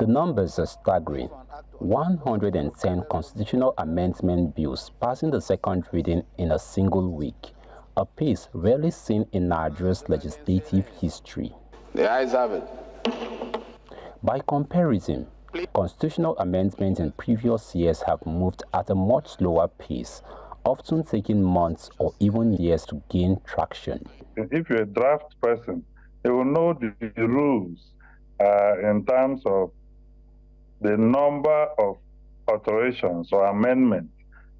The numbers are staggering. 110 constitutional amendment bills passing the second reading in a single week, a pace rarely seen in Nigeria's legislative history. The ayes have it. By comparison, constitutional amendments in previous years have moved at a much slower pace, often taking months or even years to gain traction. If you're a draft person, you will know the rules in terms of the number of alterations or amendments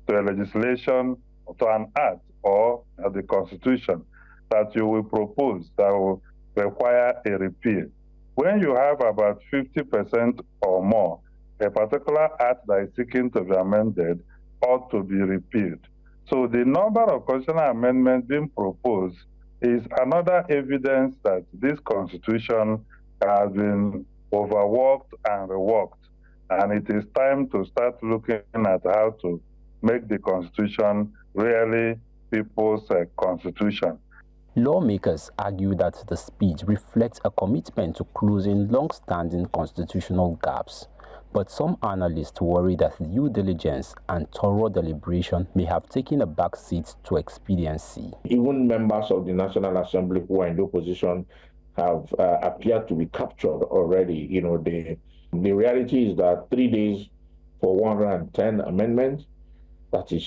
to a legislation, to an act or the constitution that you will propose that will require a repeal. When you have about 50% or more, a particular act that is seeking to be amended ought to be repealed. So the number of constitutional amendments being proposed is another evidence that this constitution has been overworked and reworked. And it is time to start looking at how to make the constitution really people's constitution. Lawmakers argue that the speed reflects a commitment to closing long-standing constitutional gaps. But some analysts worry that due diligence and thorough deliberation may have taken a back seat to expediency. Even members of the National Assembly who are in the opposition have appeared to be captured already. You know, the reality is that 3 days for 110 amendments, that is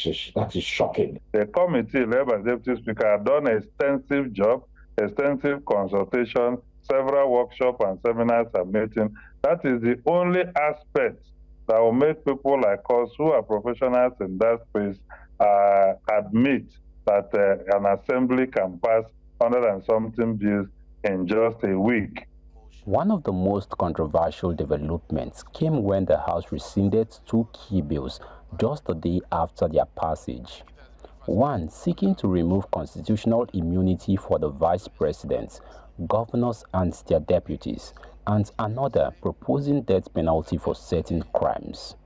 shocking. The committee led by the Deputy Speaker have done an extensive job, extensive consultation, several workshops and seminars and meetings. That is the only aspect that will make people like us who are professionals in that space admit that an assembly can pass 100 and something bills in just a week. One of the most controversial developments came when the House rescinded two key bills just a day after their passage. One seeking to remove constitutional immunity for the vice presidents, governors and their deputies, and another proposing death penalty for certain crimes.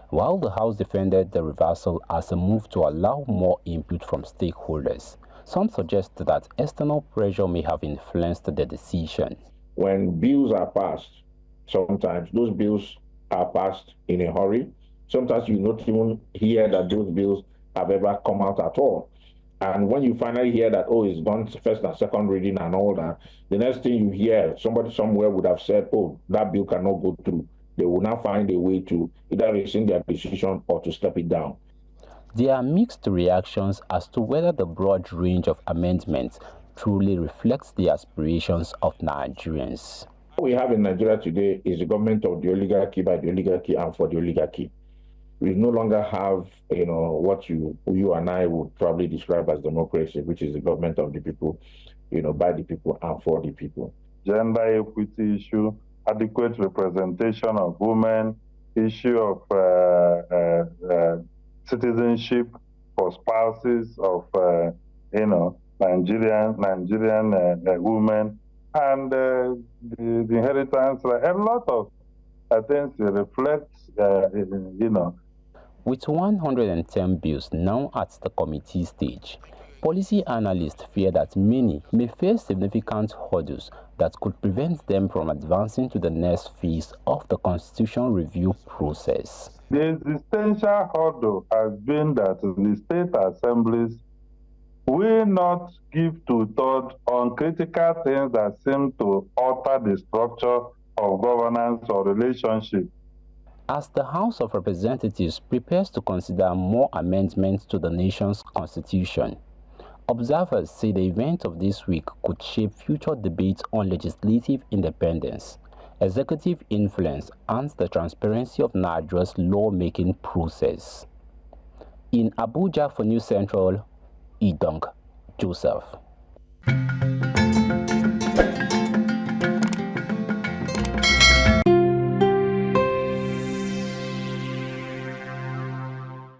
While the House defended the reversal as a move to allow more input from stakeholders, some suggest that external pressure may have influenced the decision. When bills are passed, sometimes those bills are passed in a hurry. Sometimes you don't even hear that those bills have ever come out at all. And when you finally hear that, oh, it's gone first and second reading and all that, the next thing you hear, somebody somewhere would have said, oh, that bill cannot go through. They will now find a way to either rescind their decision or to step it down. There are mixed reactions as to whether the broad range of amendments truly reflects the aspirations of Nigerians. What we have in Nigeria today is the government of the oligarchy, by the oligarchy, and for the oligarchy. We no longer have, what you and I would probably describe as democracy, which is the government of the people, by the people and for the people. Gender equity issue, adequate representation of women, issue of citizenship for spouses of, Nigerian women, and the inheritance, a lot of things reflect, With 110 bills now at the committee stage, policy analysts fear that many may face significant hurdles that could prevent them from advancing to the next phase of the constitutional review process. The existential hurdle has been that the state assemblies will not give thought on critical things that seem to alter the structure of governance or relationship. As the House of Representatives prepares to consider more amendments to the nation's constitution, observers say the event of this week could shape future debates on legislative independence, executive influence, and the transparency of Nigeria's lawmaking process. In Abuja for News Central, Idong Joseph.